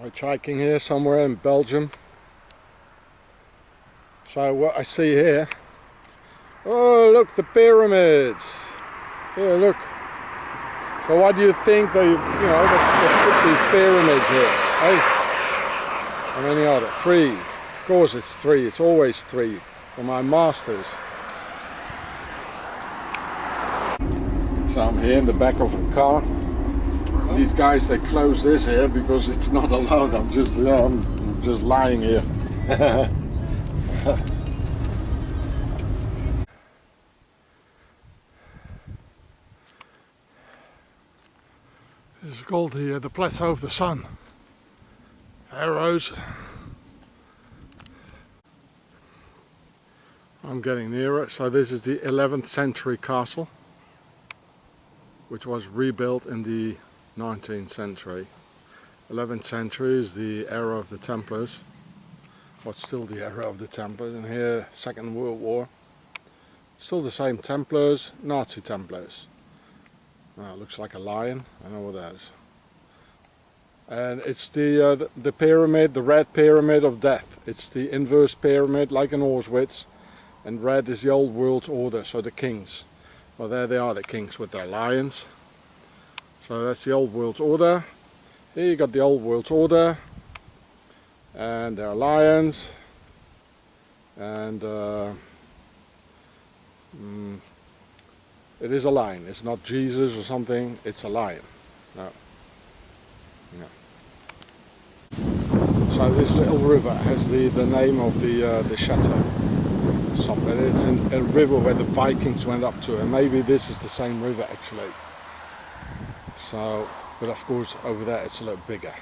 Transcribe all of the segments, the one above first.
Hitchhiking here somewhere in Belgium. So what I see here, oh look, the pyramids. Here, look. So why do you think they put these pyramids here? Hey, how many are there? 3. Of course it's 3. It's always 3 for my masters. So I'm here in the back of a car. These guys, they close this here because it's not allowed. I'm just lying here. This is called the Plateau of the Sun. Arrows. I'm getting nearer. So this is the 11th century castle, which was rebuilt in the 19th century. 11th century is the era of the Templars. What's still the era of the Templars, and here Second World War. Still the same Templars, Nazi Templars. Now it looks like a lion, I know what that is. And it's the pyramid, the red pyramid of death. It's the inverse pyramid, like in Auschwitz. And red is the old world's order, so the kings. Well, there they are, the kings with their lions. So that's the old world's order. Here you got the old world's order. And there are lions. And it is a lion. It's not Jesus or something. It's a lion. No. No. So this little river has the name of the chateau. It's a river where the Vikings went up to, and maybe this is the same river actually. So, but of course over there it's a lot bigger.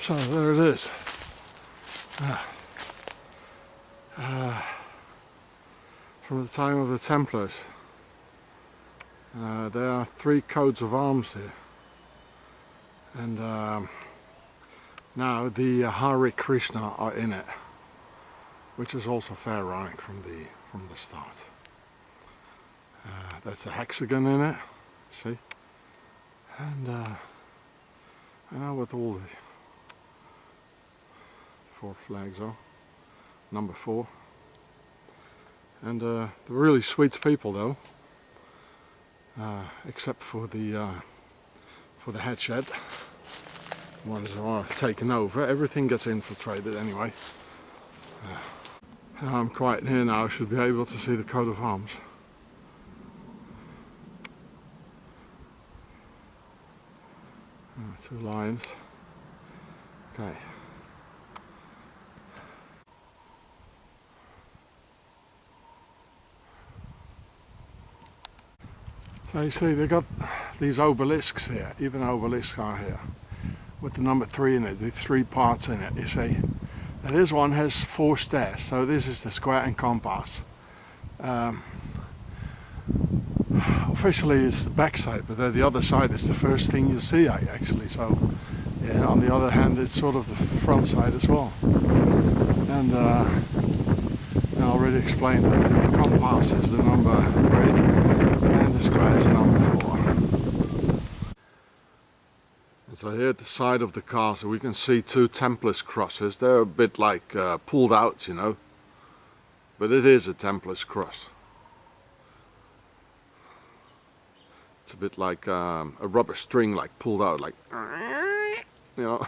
So there it is. From the time of the Templars. There are 3 coats of arms here. And now the Hare Krishna are in it, which is also pharaonic from the start. That's a hexagon in it, see? And now with all the 4 flags are, number 4. And they're really sweet people though, except for the head shed. Ones who are taken over, everything gets infiltrated anyway. I'm quite near now, I should be able to see the coat of arms. Two lions. Okay. So you see, they've got these obelisks here, even obelisks are here, with the number 3 in it, the 3 parts in it, you see. And this one has 4 stairs, so this is the square and compass. Officially it's the back side, but the other side is the first thing you see actually, so yeah, on the other hand it's sort of the front side as well. And I already explained that the compass is the number 3 and the square is the number 4. And so here at the side of the castle we can see 2 Templars crosses. They're a bit like pulled out, you know, but it is a Templars cross. It's a bit like a rubber string, like pulled out, like, you know.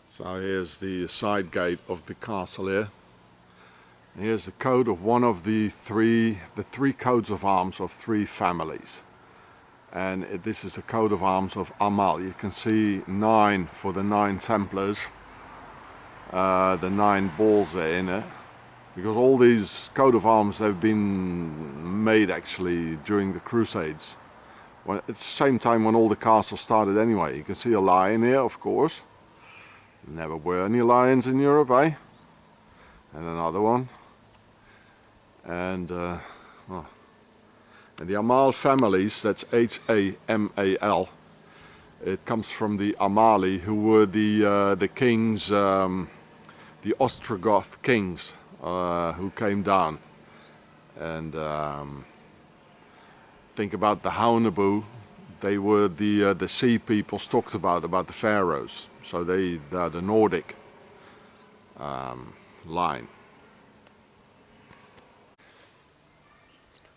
So here's the side gate of the castle here. And here's the coat of one of the three coats of arms of 3 families. And this is the coat of arms of Amal. You can see 9 for the 9 Templars, the 9 balls are in it. Because all these coat of arms have been made actually during the Crusades. At the same time when all the castles started anyway. You can see a lion here, of course. There never were any lions in Europe, eh? And another one. And and the Amal families, that's H-A-M-A-L, It comes from the Amali, who were the kings, the Ostrogoth kings, who came down. And think about the Haunebu. They were the sea peoples talked about the pharaohs. So they're the Nordic line.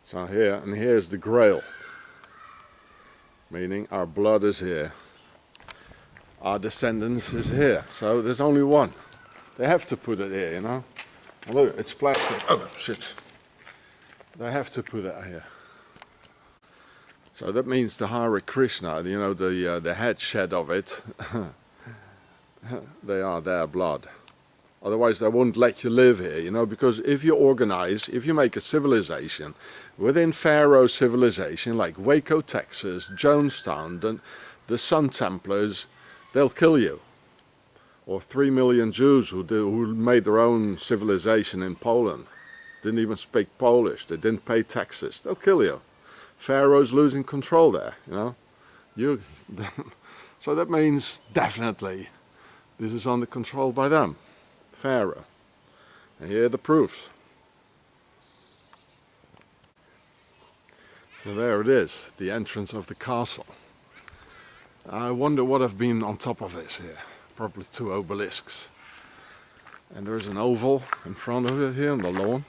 So here, and here's the Grail, meaning our blood is here, our descendants is here. So there's only one. They have to put it here, you know. And look, it's plastic. Oh shit! They have to put it here. So that means the Hare Krishna, you know, the head shed of it. They are their blood. Otherwise they won't let you live here, you know, because if you organize, if you make a civilization within Pharaoh civilization, like Waco, Texas, Jonestown, the Sun Templars, they'll kill you. Or 3 million Jews who made their own civilization in Poland, didn't even speak Polish, they didn't pay taxes, they'll kill you. Pharaoh's losing control there, you know. So that means definitely this is under control by them. Pharaoh. And here are the proofs. So there it is, the entrance of the castle. I wonder what have been on top of this here. Probably 2 obelisks. And there's an oval in front of it here on the lawn.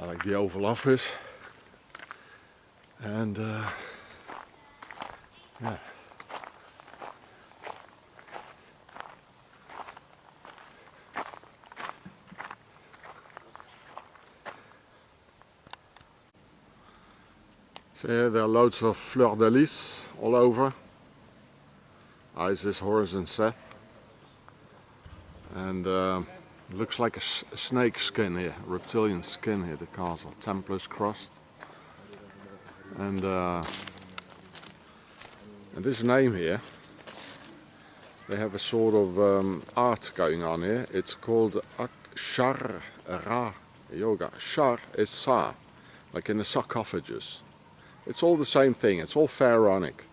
I like the Oval Office. And yeah. So here there are loads of fleur de lis all over. Isis, Horus and Seth. And looks like a snake skin here, reptilian skin here, the castle. Templar's cross. And this name here, they have a sort of art going on here. It's called Shar Ra Yoga. Shar is Sa, like in the sarcophagus. It's all the same thing, it's all pharaonic.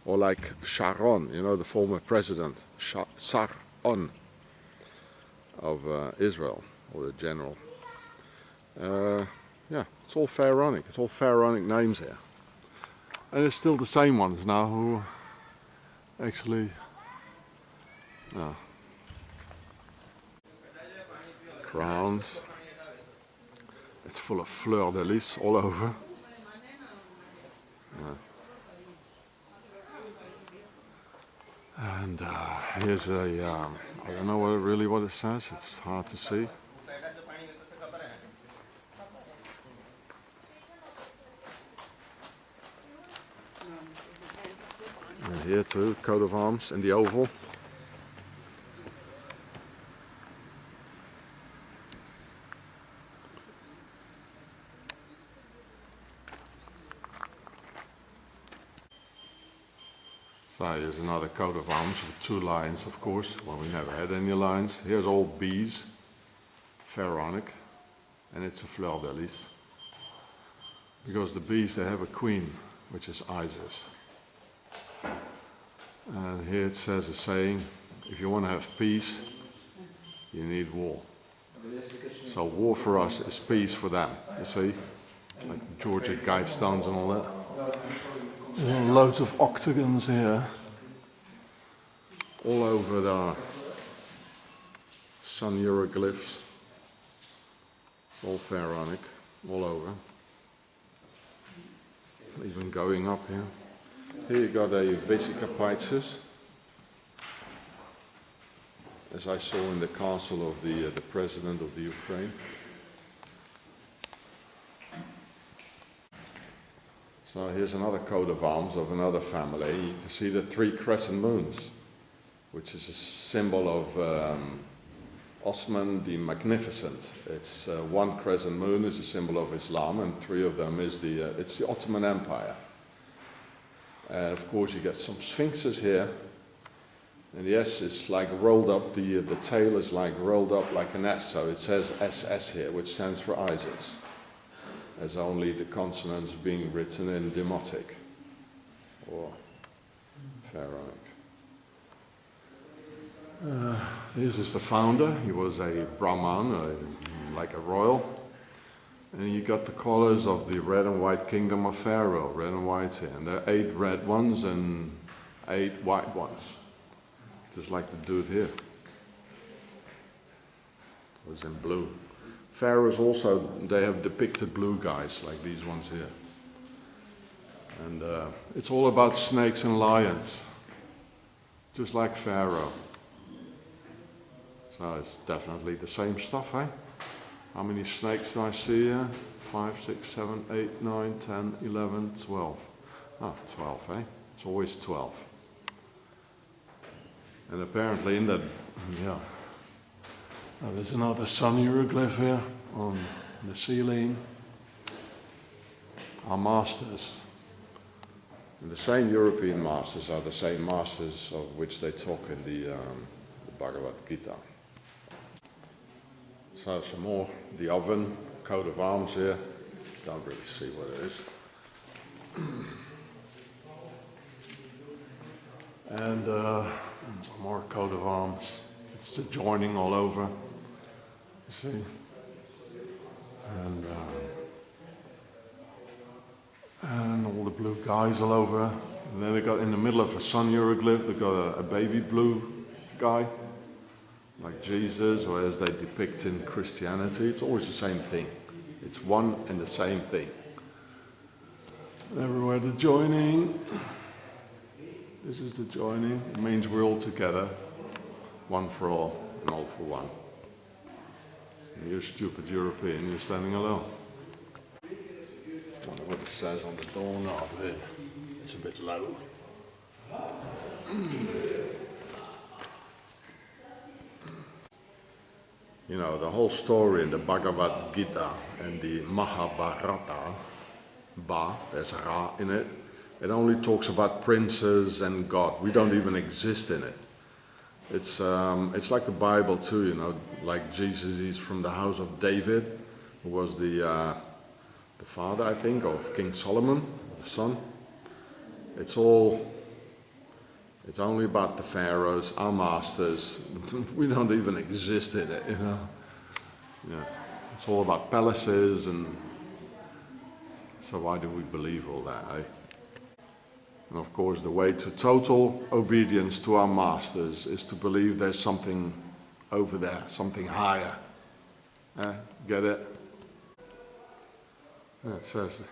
Or like Sharon, you know, the former president, Saron of Israel, or the general. Yeah, it's all pharaonic, it's all pharaonic names here. And it's still the same ones now who actually, crowns. It's full of fleur de lis all over. And here's a, I don't know what it says, it's hard to see. And here too, coat of arms in the oval. So here's another coat of arms with 2 lines, of course. Well, we never had any lines. Here's all bees, pharaonic, and it's a fleur de lis. Because the bees, they have a queen, which is Isis. And here it says a saying, if you want to have peace, you need war. So war for us is peace for them, you see? Like Georgia guidestones and all that. There are loads of octagons here. All over the sun hieroglyphs. It's all pharaonic, all over. Even going up here. Here you got a Vesica Pisces, as I saw in the castle of the president of the Ukraine. So here's another coat of arms of another family. You can see the 3 crescent moons, which is a symbol of Osman the Magnificent. It's 1 crescent moon is a symbol of Islam, and 3 of them is it's the Ottoman Empire. And of course you get some sphinxes here, and the S is like rolled up, the tail is like rolled up like an S, so it says SS here, which stands for Isis, as only the consonants being written in demotic, or Pharaoh. This is the founder. He was a Brahman, like a royal. And you got the colors of the red and white kingdom of Pharaoh, red and white here. And there are 8 red ones and 8 white ones. Just like the dude here. It was in blue. Pharaohs also, they have depicted blue guys, like these ones here. And it's all about snakes and lions. Just like Pharaoh. So it's definitely the same stuff, eh? How many snakes do I see here? 5, 6, 7, 8, 9, 10, 11, 12. Ah, 12, eh? It's always 12. And apparently in that, yeah. Oh, there's another sun hieroglyph here on the ceiling. Our masters. And the same European masters are the same masters of which they talk in the Bhagavad Gita. So some more, the oven, coat of arms here. Don't really see what it is. And some more coat of arms. It's the joining all over. You see? And all the blue guys all over. And then they got in the middle of a sun hieroglyph, they got a baby blue guy. Like Jesus, or as they depict in Christianity, it's always the same thing. It's one and the same thing. Everywhere the joining. This is the joining. It means we're all together. One for all and all for one. And you're stupid European, you're standing alone. I wonder what it says on the doorknob here. It's a bit low. You know, the whole story in the Bhagavad Gita and the Mahabharata, there's Ra in it, it only talks about princes and God. We don't even exist in it. It's like the Bible too, you know, like Jesus, he's from the house of David, who was the father, I think, of King Solomon, the son. It's only about the pharaohs, our masters. We don't even exist in it, you know. Yeah. It's all about palaces, and so why do we believe all that, eh? And of course the way to total obedience to our masters is to believe there's something over there, something higher. Get it? Yeah, it says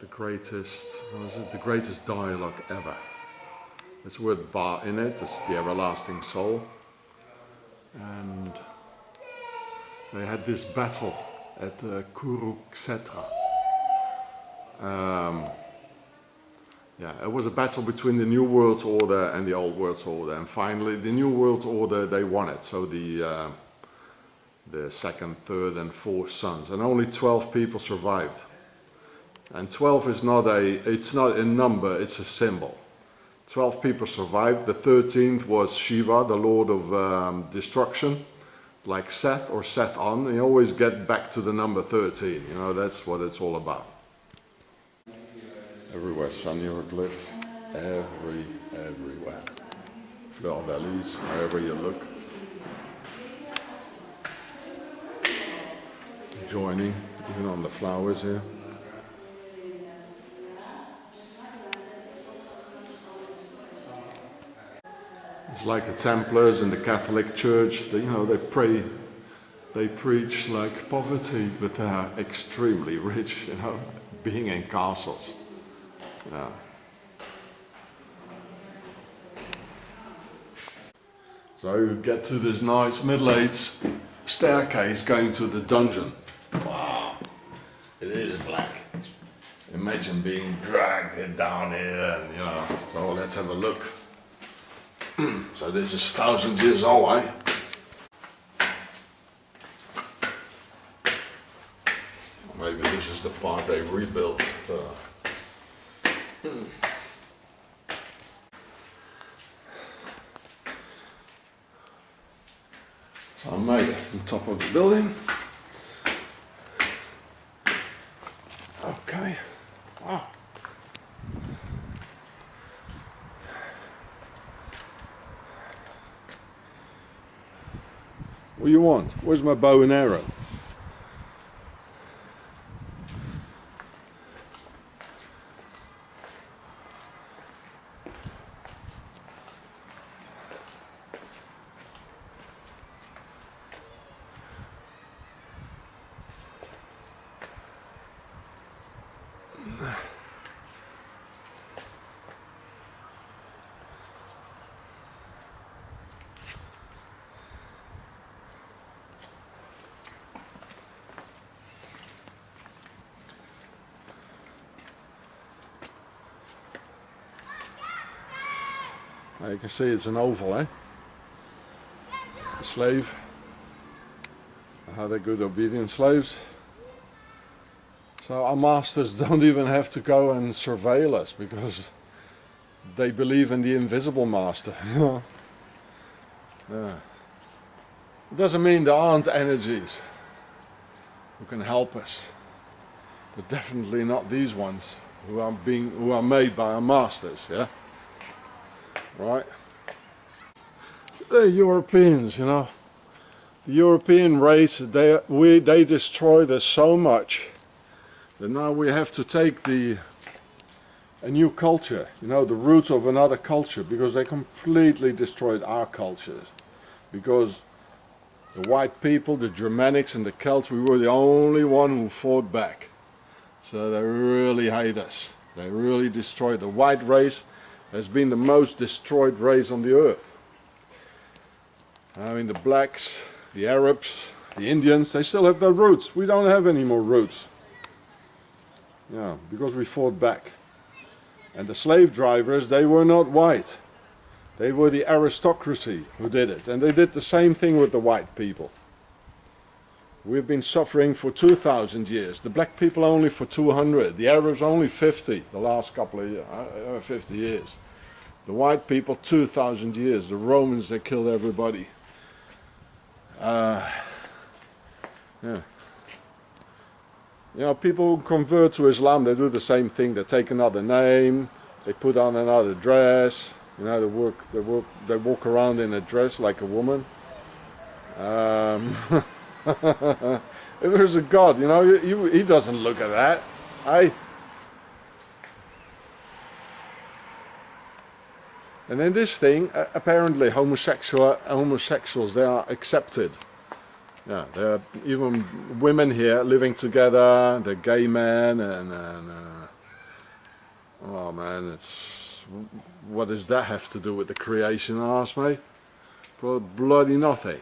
the greatest dialogue ever. There's the word Ba in it, it's the everlasting soul. And they had this battle at Kurukshetra. It was a battle between the New World Order and the Old World Order, and finally the New World Order, they won it. So the second, third and fourth sons, and only 12 people survived. And 12 is it's not a number, it's a symbol. 12 people survived. The 13th was Shiva, the Lord of destruction, like Seth or Seth on. You always get back to the number 13, you know, that's what it's all about. Everywhere sun hieroglyphs, everywhere. Fleur valleys, wherever you look. Joining, even on the flowers here. It's like the Templars in the Catholic Church, they preach like poverty, but they are extremely rich, you know, being in castles. Yeah. So you get to this nice middle-aged staircase going to the dungeon. Wow, it is black. Imagine being dragged down here, and you know, so let's have a look. So this is 1,000 years old, eh? Maybe this is the part they rebuilt. So I made it on top of the building. Okay. Wow. What do you want? Where's my bow and arrow? Now you can see it's an oval, eh? A slave. How they're good obedient slaves. So our masters don't even have to go and surveil us because they believe in the invisible master. Yeah. It doesn't mean there aren't energies who can help us, but definitely not these ones who are made by our masters. Yeah. Right? The Europeans, you know, the European race, they destroyed us so much that now we have to take a new culture, you know, the roots of another culture, because they completely destroyed our cultures. Because the white people, the Germanics and the Celts, we were the only one who fought back. So they really hate us. They really destroyed the white race. Has been the most destroyed race on the earth. I mean, the blacks, the Arabs, the Indians, they still have their roots. We don't have any more roots. Yeah, because we fought back. And the slave drivers, they were not white. They were the aristocracy who did it. And they did the same thing with the white people. We've been suffering for 2,000 years. The black people only for 200. The Arabs only 50, the last couple of years, 50 years. The white people 2,000 years. The Romans, they killed everybody. Yeah. You know, people who convert to Islam, they do the same thing. They take another name, they put on another dress. You know, they walk around in a dress like a woman. If there's a God, you know, he doesn't look at that. And in this thing, apparently homosexuals, they are accepted. Yeah, there are even women here living together, they're gay men, and oh man, what does that have to do with the creation, ask me? Bloody nothing.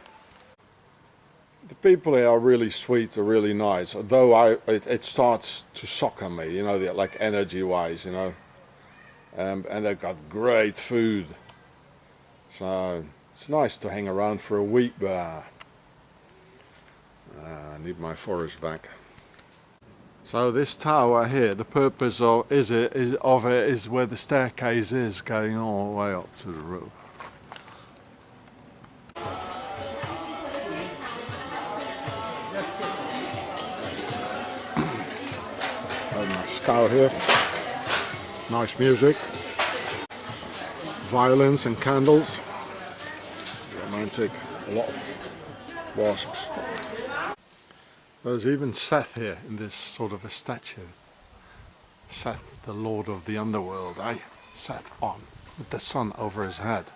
The people here are really sweet, they're really nice, although it starts to shock on me, you know, like energy-wise, you know. And they've got great food. So it's nice to hang around for a week, but I need my forest back. So this tower here, the purpose of it is where the staircase is, going all the way up to the roof. Scout here, nice music, violins and candles, romantic, a lot of wasps. There's even Seth here in this sort of a statue. Seth, the lord of the underworld, eh? Seth on, with the sun over his head.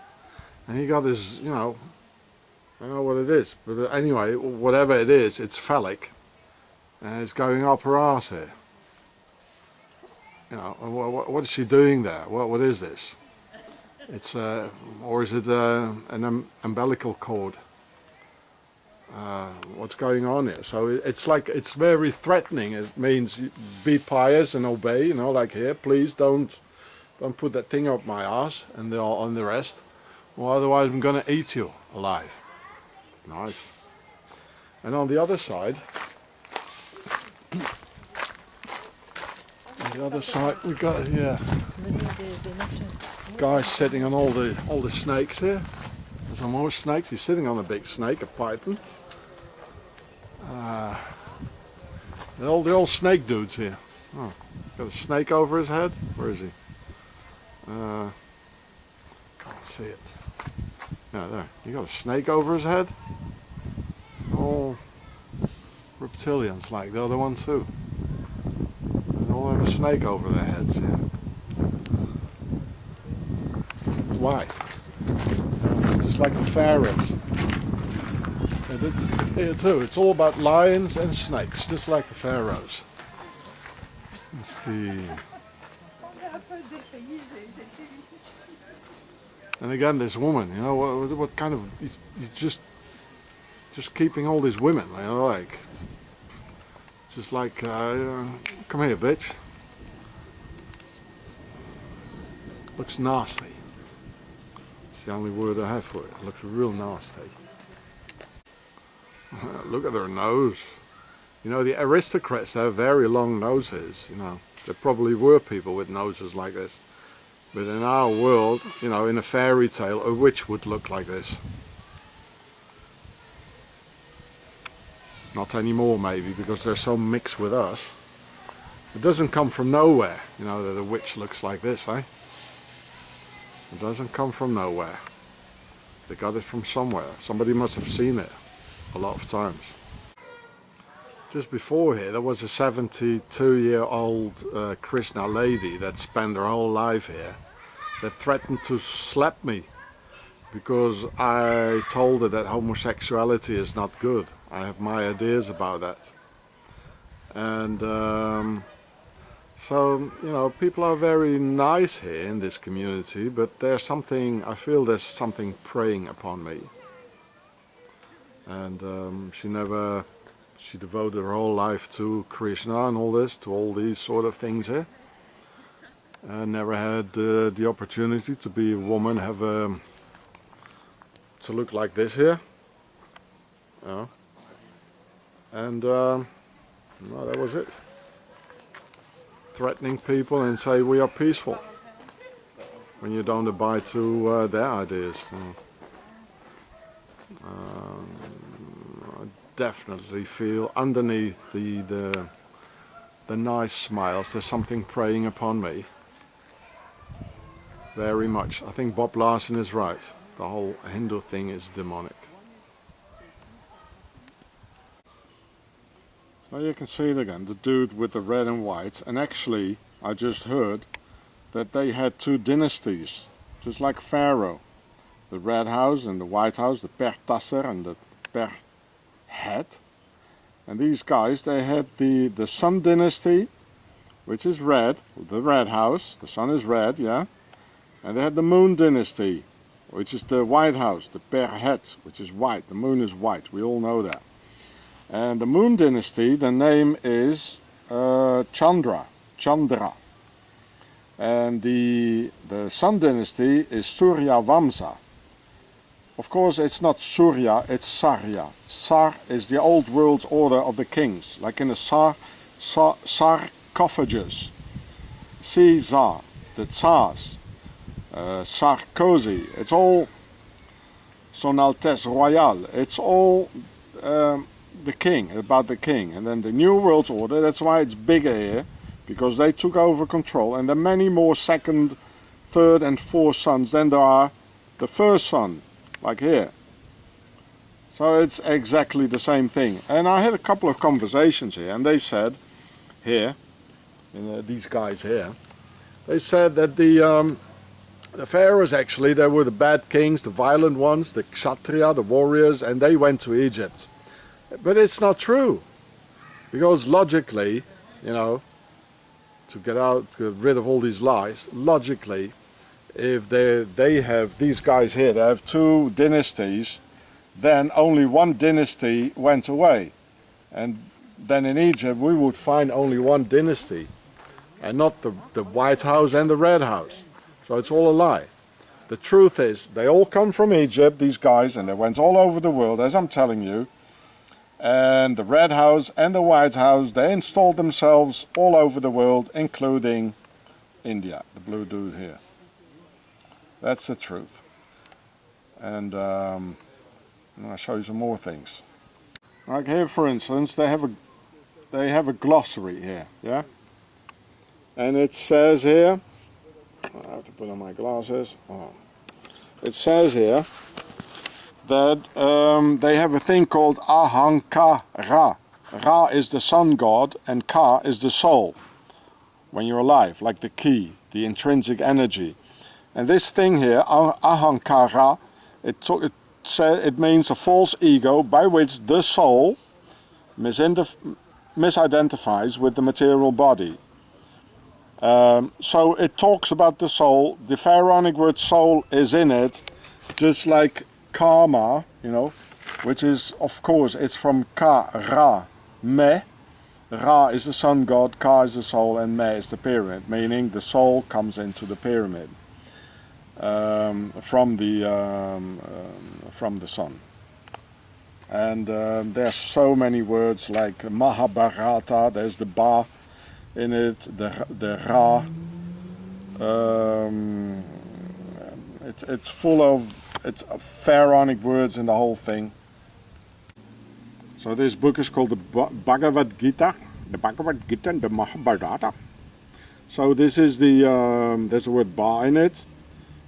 And he got his, you know, I don't know what it is, but anyway, whatever it is, it's phallic, and it's going up her arse here. You know, what is she doing there? What is this? It's or is it an umbilical cord? What's going on here? So it's like, it's very threatening. It means be pious and obey. You know, like here, please don't put that thing up my ass and on the rest, or otherwise I'm gonna eat you alive. Nice. And on the other side. On the other side we got here guys sitting on all the snakes here. There's some more snakes. He's sitting on a big snake, a python. The old snake dudes here. Oh, got a snake over his head. Where is he? Can't see it. Yeah, there. You got a snake over his head. all reptilians like the other one too. They all have a snake over their heads, yeah. Why? Just like the pharaohs. And it's here too. It's all about lions and snakes, just like the pharaohs. Let's see. And again, this woman, you know, what kind of, he's just keeping all these women, you know, like, just like, come here, bitch. Looks nasty. It's the only word I have for it. It looks real nasty. Look at their nose. You know, the aristocrats have very long noses, you know. There probably were people with noses like this. But in our world, you know, in a fairy tale, a witch would look like this. Not anymore, maybe, because they're so mixed with us. It doesn't come from nowhere, you know, that a witch looks like this, eh? It doesn't come from nowhere. They got it from somewhere. Somebody must have seen it a lot of times. Just before here, there was a 72-year-old Krishna lady that spent her whole life here, that threatened to slap me because I told her that homosexuality is not good. I have my ideas about that. And so, you know, people are very nice here in this community, but there's something, I feel there's something preying upon me. And she devoted her whole life to Krishna and all this, to all these sort of things here. I never had the opportunity to be a woman, to look like this here. You know. And no, that was it. Threatening people and say we are peaceful when you don't abide to their ideas. I definitely feel underneath the nice smiles there's something preying upon me. Very much. I think Bob Larson is right. The whole Hindu thing is demonic. So you can see it again, the dude with the red and white, and actually I just heard that they had two dynasties, just like Pharaoh. The Red House and the White House, the Per Tasser and the Per Het. And these guys, they had the Sun dynasty, which is red, the Red House, the sun is red, yeah. And they had the Moon dynasty, which is the White House, the Per Het, which is white, the moon is white, we all know that. And the Moon dynasty, the name is Chandra. And the Sun dynasty is Surya Vamsa. Of course, it's not Surya, it's Sarya. Sar is the old world order of the kings, like in a sarcophagus. Caesar, the Tsars, Sarkozy, it's all Son Altesse Royale, it's all the king, about the king. And then the New World Order, that's why it's bigger here, because they took over control. And there are many more second, third and fourth sons than there are the first son, like here. So it's exactly the same thing. And I had a couple of conversations here, and they said, here, these guys here, they said that the pharaohs actually, they were the bad kings, the violent ones, the kshatriya, the warriors, and they went to Egypt. But it's not true, because logically, you know, to get rid of all these lies, logically, if they have, these guys here, they have two dynasties, then only one dynasty went away. And then in Egypt we would find only one dynasty, and not the White House and the Red House. So it's all a lie. The truth is, they all come from Egypt, these guys, and they went all over the world, as I'm telling you. And the Red House and the White House, they installed themselves all over the world, including India, the blue dude here. That's the truth. And I'll show you some more things. Like here, for instance, they have a glossary here, yeah? And it says here, I have to put on my glasses. Oh. It says here, that they have a thing called Ahankara. Ra is the sun god and Ka is the soul. When you're alive, like the key, the intrinsic energy. And this thing here, Ahankara, it means a false ego by which the soul misidentifies with the material body. So it talks about the soul. The pharaonic word soul is in it, just like karma, you know, which is, of course, it's from Ka, Ra, Me. Ra is the sun god, Ka is the soul, and Me is the pyramid, meaning the soul comes into the pyramid from the sun. And there's so many words like Mahabharata, there's the Ba in it, the Ra. It's full of pharaonic words in the whole thing. So this book is called the Bhagavad Gita, and the Mahabharata. So this is there's the word Ba in it.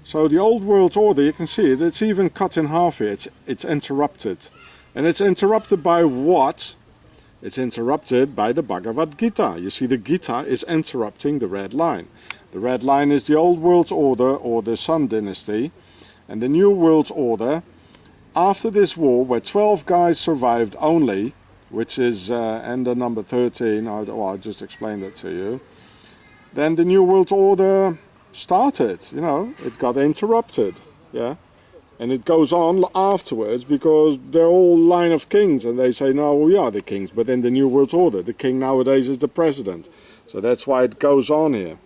So the old world order, you can see it, it's even cut in half here, it's interrupted. And it's interrupted by what? It's interrupted by the Bhagavad Gita. You see, the Gita is interrupting the red line. The red line is the old world order, or the Sun dynasty, and the new world order. After this war, where 12 guys survived only, which is Ender number 13, I just explained it to you, then the new world order started, you know, it got interrupted, yeah. And it goes on afterwards because they're all line of kings and they say, no, we are the kings. But in the New World Order, the king nowadays is the president. So that's why it goes on here.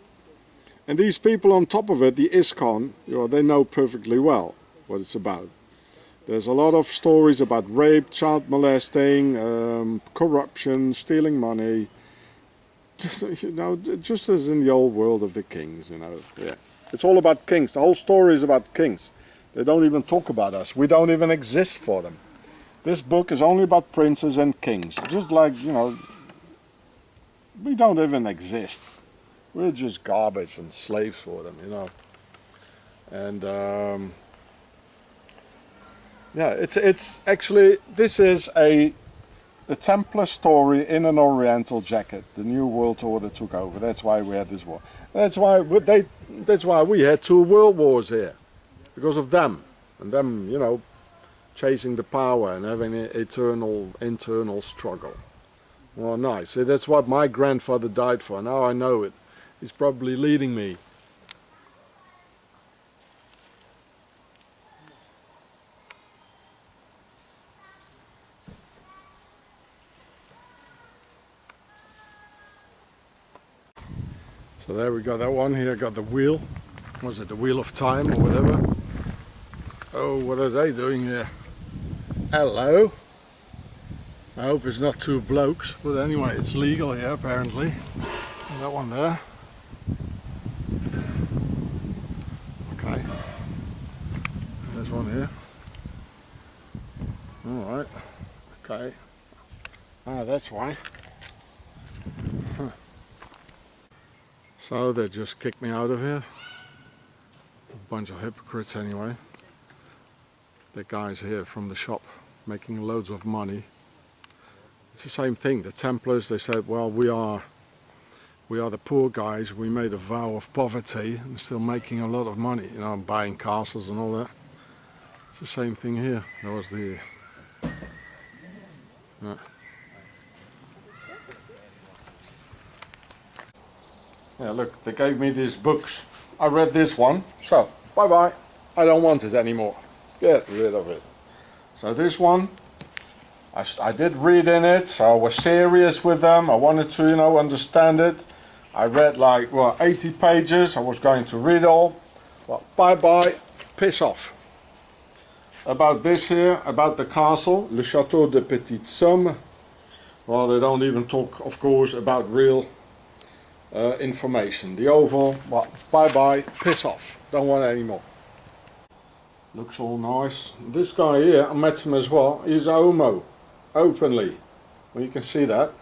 And these people on top of it, the ISKCON, you know, they know perfectly well what it's about. There's a lot of stories about rape, child molesting, corruption, stealing money. You know, just as in the old world of the kings, you know. Yeah. It's all about kings. The whole story is about kings. They don't even talk about us. We don't even exist for them. This book is only about princes and kings. Just like, you know, we don't even exist. We're just garbage and slaves for them, you know. And yeah, it's actually, this is the Templar story in an Oriental jacket. The New World Order took over. That's why we had this war. That's why we had 2 world wars here. Because of them, and them, you know, chasing the power and having an eternal internal struggle. Well, nice. See, that's what my grandfather died for. Now I know it. He's probably leading me. So there we got that one here. Got the wheel. Was it the Wheel of Time or whatever? Oh, what are they doing here? Hello. I hope it's not 2 blokes, but anyway, it's legal here apparently. And that one there. Okay. There's one here. Alright. Okay. Ah, that's why. Huh. So they just kicked me out of here. A bunch of hypocrites anyway. The guys here from the shop making loads of money. It's the same thing. The Templars, they said, well, we are the poor guys. We made a vow of poverty and still making a lot of money, you know, buying castles and all that. It's the same thing here. That was the yeah, look, they gave me these books. I read this one, so bye bye. I don't want it anymore. Get rid of it. So this one, I did read in it, so I was serious with them. I wanted to, you know, understand it. I read like, well, 80 pages. I was going to read all. Well, bye bye, piss off. About this here, about the castle, Le Château de Petite Somme. Well, they don't even talk, of course, about real information. The oval, well, bye bye, piss off. Don't want it anymore. Looks all nice. This guy here, I met him as well. He's a homo, openly. Well, you can see that.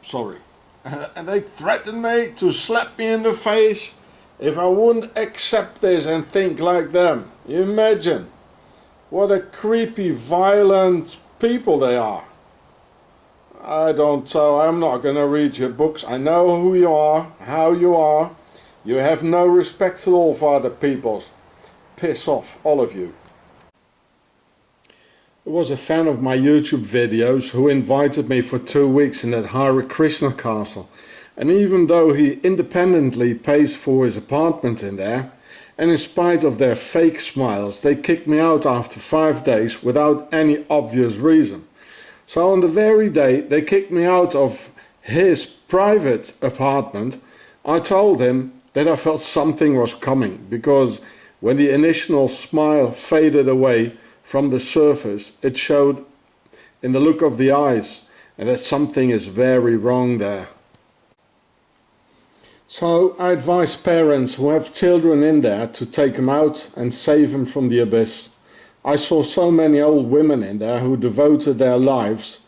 Sorry. And they threatened me to slap me in the face if I wouldn't accept this and think like them. You imagine? What a creepy, violent people they are. I'm not going to read your books. I know who you are, how you are. You have no respect at all for other peoples. Piss off, all of you. There was a fan of my YouTube videos who invited me for 2 weeks in that Hare Krishna castle. And even though he independently pays for his apartment in there, and in spite of their fake smiles, they kicked me out after 5 days without any obvious reason. So on the very day they kicked me out of his private apartment, I told him that I felt something was coming, because when the initial smile faded away from the surface, it showed in the look of the eyes, and that something is very wrong there. So I advise parents who have children in there to take them out and save them from the abyss. I saw so many old women in there who devoted their lives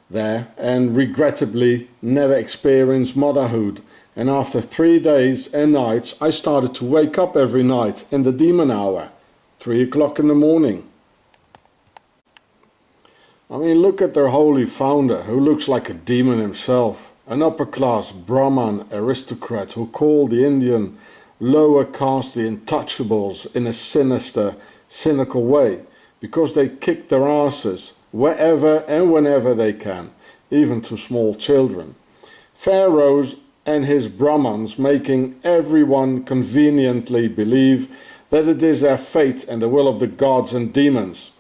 there and regrettably never experienced motherhood. And after 3 days and nights, I started to wake up every night in the demon hour, 3 o'clock in the morning. I mean, look at their holy founder, who looks like a demon himself. An upper-class Brahman aristocrat who called the Indian lower caste the untouchables in a sinister, cynical way, because they kick their asses wherever and whenever they can, even to small children. Pharaohs and his Brahmans making everyone conveniently believe that it is their fate and the will of the gods and demons.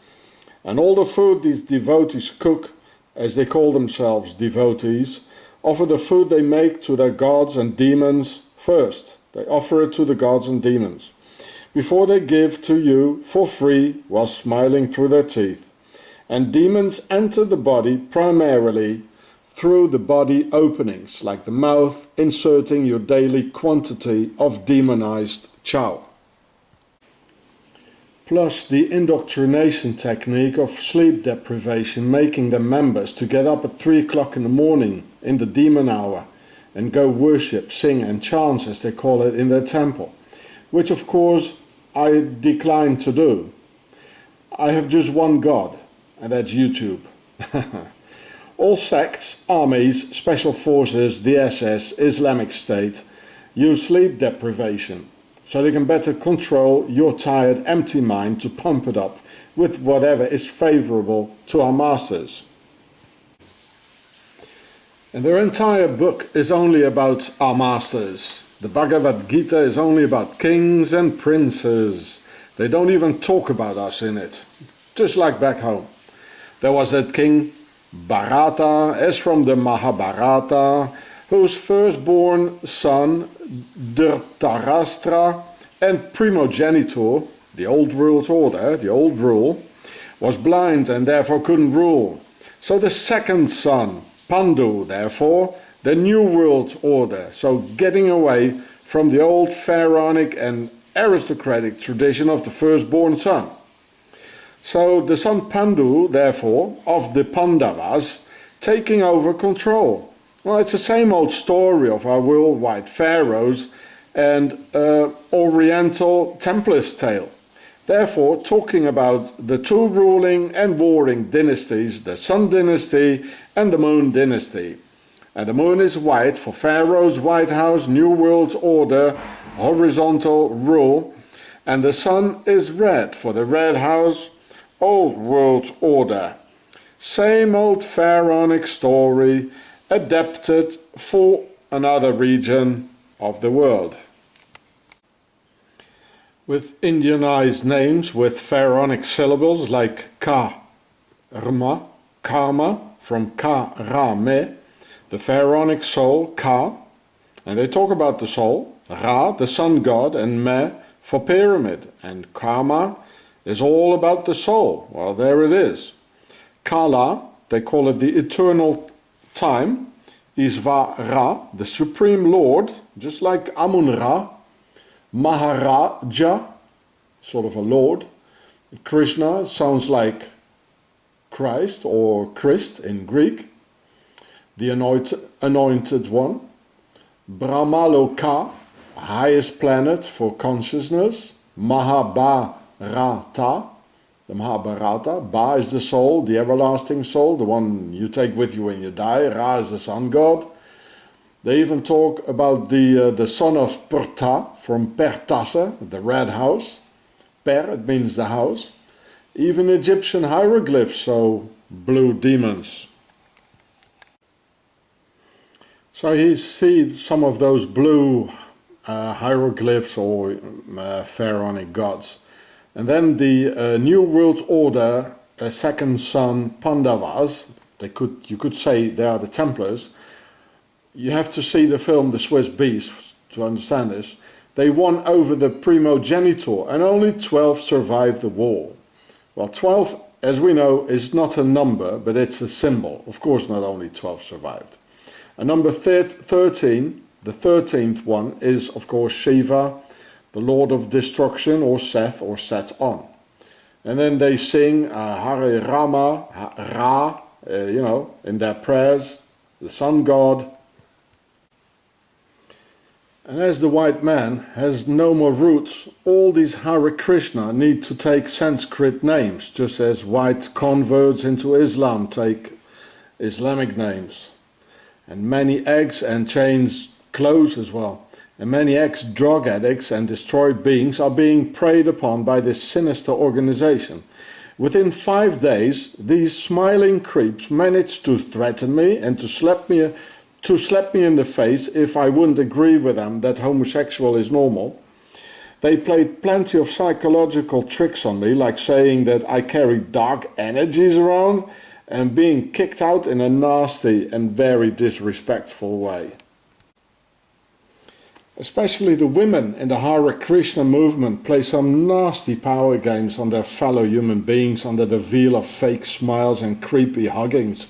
And all the food these devotees cook, as they call themselves devotees, offer the food they make to their gods and demons first. They offer it to the gods and demons before they give to you for free while smiling through their teeth. And demons enter the body primarily through the body openings, like the mouth, inserting your daily quantity of demonized chow. Plus the indoctrination technique of sleep deprivation, making their members to get up at 3 o'clock in the morning in the demon hour and go worship, sing and chant, as they call it, in their temple, which of course I decline to do. I have just one God, and that's YouTube. All sects, armies, special forces, the SS, Islamic State use sleep deprivation so they can better control your tired, empty mind to pump it up with whatever is favorable to our masters. And their entire book is only about our masters. The Bhagavad Gita is only about kings and princes. They don't even talk about us in it, just like back home. There was that king Bharata, as from the Mahabharata, whose firstborn son Dhritarashtra and primogenitor, the old world order, the old rule, was blind and therefore couldn't rule. So the second son, Pandu, therefore, the new world order, so getting away from the old pharaonic and aristocratic tradition of the firstborn son. So the son Pandu, therefore, of the Pandavas, taking over control. Well, it's the same old story of our worldwide pharaohs and Oriental Templars tale. Therefore, talking about the two ruling and warring dynasties, the Sun Dynasty and the Moon Dynasty. And the moon is white for Pharaoh's White House, New World Order, horizontal rule, and the sun is red for the Red House, Old World Order. Same old pharaonic story, adapted for another region of the world. With Indianized names with pharaonic syllables like Ka-rma, karma, from Ka-ra-me, the pharaonic soul, Ka, and they talk about the soul, Ra, the sun god, and Me for pyramid, and Karma is all about the soul. Well, there it is. Kala, they call it the eternal time, Isvara, the supreme lord, just like Amun-Ra, Maharaja, sort of a lord. Krishna sounds like Christ or Christ in Greek, the anointed one. Brahmaloka, highest planet for consciousness. Mahabharata, the Mahabharata. Ba is the soul, the everlasting soul, the one you take with you when you die. Ra is the sun god. They even talk about the son of Perta, from Pertasse, the red house. Per, it means the house. Even Egyptian hieroglyphs show blue demons. So you see some of those blue hieroglyphs or pharaonic gods. And then the New World Order second son Pandavas, you could say they are the Templars. You have to see the film The Swiss Beast to understand this. They won over the primogenitor and only 12 survived the war. Well, 12, as we know, is not a number, but it's a symbol. Of course, not only 12 survived. And number 13, the 13th one, is of course Shiva, the Lord of Destruction, or Seth, or Set on. And then they sing Hare Rama, Ra, in their prayers, the sun god. And as the white man has no more roots, all these Hare Krishna need to take Sanskrit names, just as white converts into Islam take Islamic names. And many eggs and chains close as well. And many ex-drug addicts and destroyed beings are being preyed upon by this sinister organization. Within 5 days, these smiling creeps managed to threaten me and to slap me in the face if I wouldn't agree with them that homosexual is normal. They played plenty of psychological tricks on me, like saying that I carry dark energies around and being kicked out in a nasty and very disrespectful way. Especially the women in the Hare Krishna movement play some nasty power games on their fellow human beings under the veil of fake smiles and creepy huggings.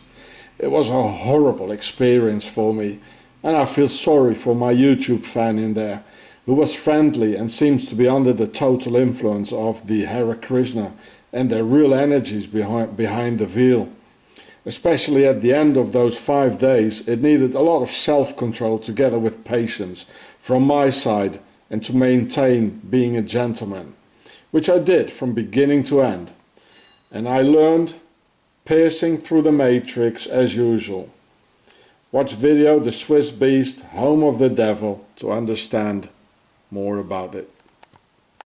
It was a horrible experience for me, and I feel sorry for my YouTube fan in there, who was friendly and seems to be under the total influence of the Hare Krishna and their real energies behind the veil. Especially at the end of those 5 days, it needed a lot of self-control together with patience from my side and to maintain being a gentleman, which I did from beginning to end. And I learned piercing through the matrix as usual. Watch video The Swiss Beast, Home of the Devil, to understand more about it.